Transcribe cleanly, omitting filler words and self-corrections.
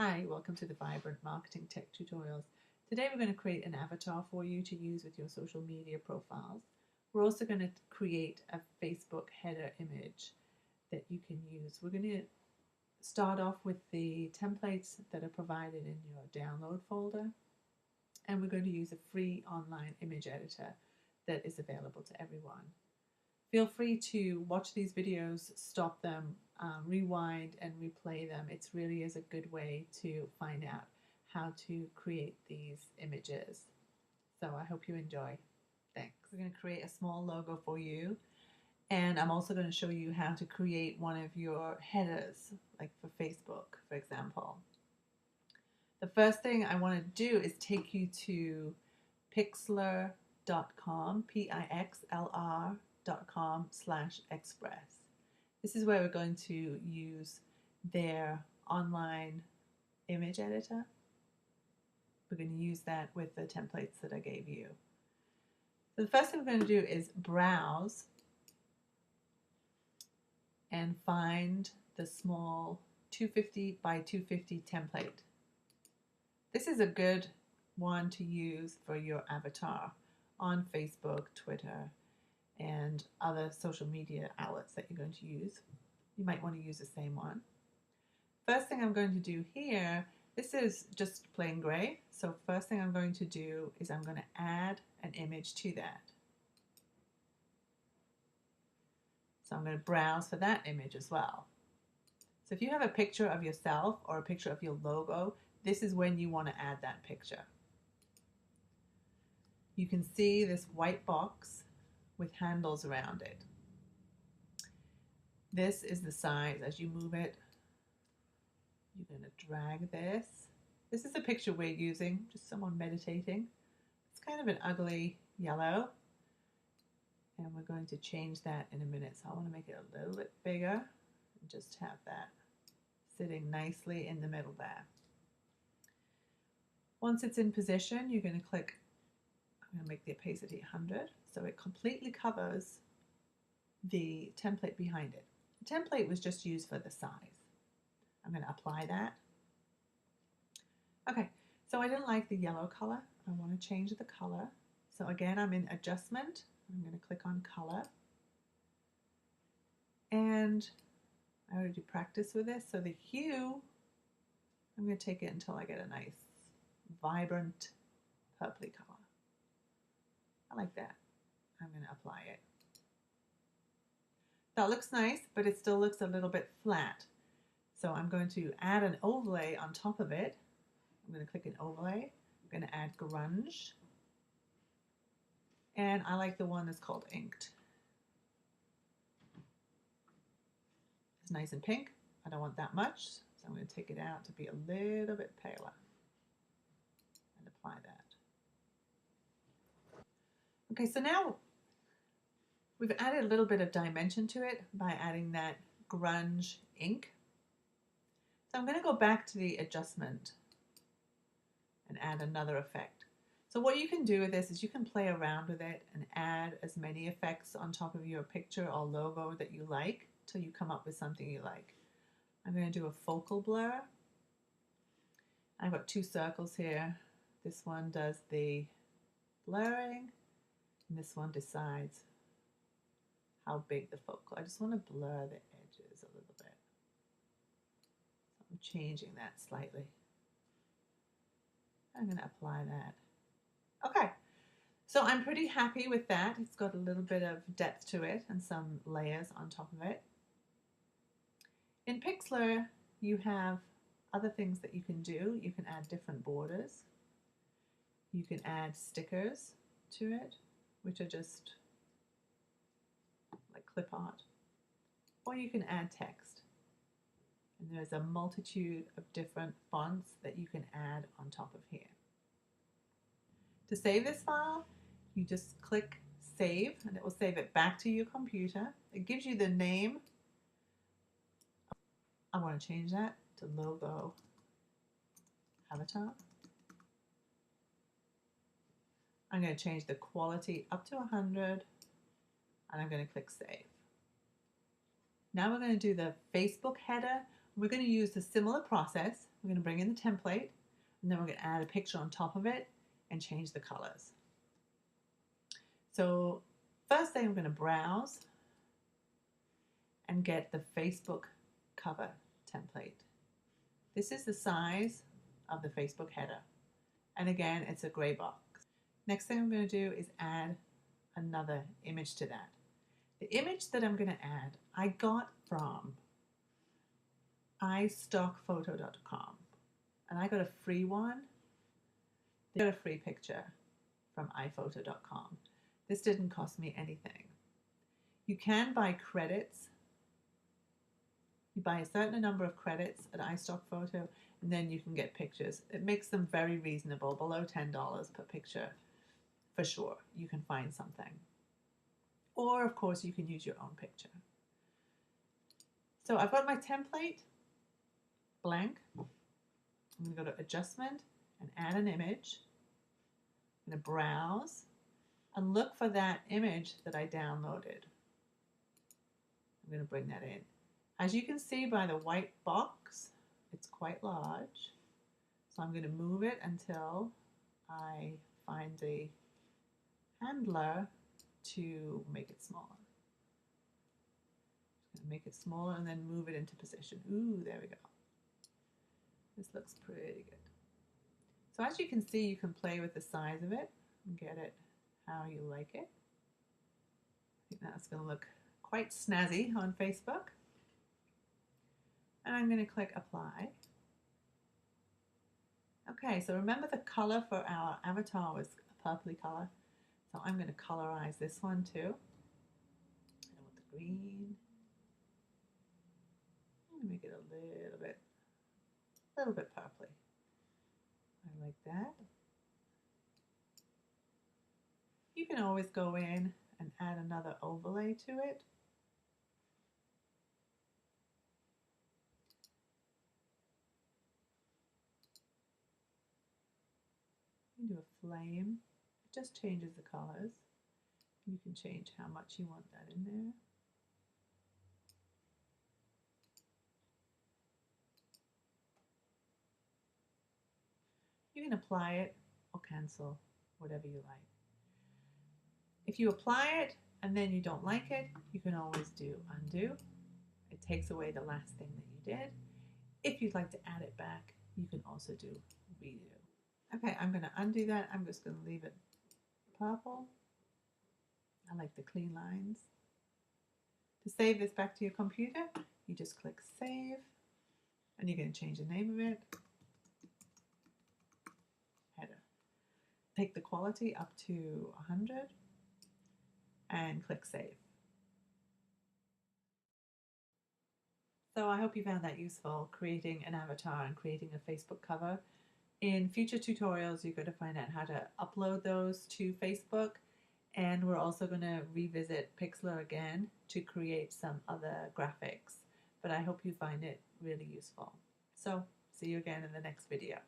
Hi, welcome to the Vibrant Marketing Tech Tutorials. Today we're going to create an avatar for you to use with your social media profiles. We're also going to create a Facebook header image that you can use. We're going to start off with the templates that are provided in your download folder, and we're going to use a free online image editor that is available to everyone. Feel free to watch these videos, stop them, rewind and replay them. It really is a good way to find out how to create these images. So I hope you enjoy. Thanks. We're going to create a small logo for you, and I'm also going to show you how to create one of your headers, like for Facebook, for example. The first thing I want to do is take you to pixlr.com, pixlr.com/express. This is where we're going to use their online image editor. We're going to use that with the templates that I gave you. So the first thing we're going to do is browse and find the small 250 by 250 template. This is a good one to use for your avatar on Facebook, Twitter, and other social media outlets that you're going to use. You might want to use the same one. First thing I'm going to do here, this is just plain gray. So first thing I'm going to do is I'm going to add an image to that. So I'm going to browse for that image as well. So if you have a picture of yourself or a picture of your logo, this is when you want to add that picture. You can see this white box with handles around it. This is the size. As you move it, you're going to drag this. This is a picture we're using, just someone meditating. It's kind of an ugly yellow, and we're going to change that in a minute. So I want to make it a little bit bigger and just have that sitting nicely in the middle there. Once it's in position, you're going to click, I'm going to make the opacity 100, so it completely covers the template behind it. The template was just used for the size. I'm going to apply that. Okay, so I didn't like the yellow color. I want to change the color. So again, I'm in adjustment. I'm going to click on color. And I already practiced with this. So the hue, I'm going to take it until I get a nice, vibrant, purpley color. I like that. I'm going to apply it. That looks nice, but it still looks a little bit flat. So I'm going to add an overlay on top of it. I'm going to click an overlay. I'm going to add grunge. And I like the one that's called inked. It's nice and pink. I don't want that much, so I'm going to take it out to be a little bit paler and apply that. Okay, so now we've added a little bit of dimension to it by adding that grunge ink. So I'm going to go back to the adjustment and add another effect. So what you can do with this is you can play around with it and add as many effects on top of your picture or logo that you like till you come up with something you like. I'm going to do a focal blur. I've got two circles here. This one does the blurring, and this one decides how big the focal. I just want to blur the edges a little bit. So I'm changing that slightly. I'm going to apply that. Okay, so I'm pretty happy with that. It's got a little bit of depth to it and some layers on top of it. In Pixlr, you have other things that you can do. You can add different borders. You can add stickers to it, which are just like clip art. Or you can add text. And there's a multitude of different fonts that you can add on top of here. To save this file, you just click save, and it will save it back to your computer. It gives you the name. I want to change that to logo avatar. I'm going to change the quality up to 100, and I'm going to click save. Now we're going to do the Facebook header. We're going to use a similar process, we're going to bring in the template, and then we're going to add a picture on top of it and change the colors. So first thing, I'm going to browse and get the Facebook cover template. This is the size of the Facebook header. And again, it's a gray box. Next thing I'm going to do is add another image to that. The image that I'm going to add, I got from iStockphoto.com. And I got a free one. They got a free picture from iPhoto.com. This didn't cost me anything. You can buy credits. You buy a certain number of credits at iStockPhoto, and then you can get pictures. It makes them very reasonable, below $10 per picture. For sure, you can find something. Or, of course, you can use your own picture. So I've got my template blank. I'm going to go to Adjustment and add an image. I'm going to browse and look for that image that I downloaded. I'm going to bring that in. As you can see by the white box, it's quite large. So I'm going to move it until I find the handler to make it smaller. Just going to make it smaller and then move it into position. Ooh, there we go. This looks pretty good. So as you can see, you can play with the size of it and get it how you like it. I think that's going to look quite snazzy on Facebook. And I'm going to click Apply. Okay, so remember the color for our avatar was a purpley color. So I'm going to colorize this one too. I want the green. I'm going to make it a little bit purpley. I like that. You can always go in and add another overlay to it. You can do a flame. It just changes the colors. You can change how much you want that in there. You can apply it or cancel, whatever you like. If you apply it and then you don't like it, you can always do undo. It takes away the last thing that you did. If you'd like to add it back, you can also do redo. Okay, I'm going to undo that. I'm just going to leave it purple. I like the clean lines. To save this back to your computer, you just click Save, and you're going to change the name of it. Header. Take the quality up to 100 and click Save. So I hope you found that useful, creating an avatar and creating a Facebook cover. In future tutorials, you're going to find out how to upload those to Facebook, and we're also going to revisit Pixlr again to create some other graphics. But I hope you find it really useful. So see you again in the next video.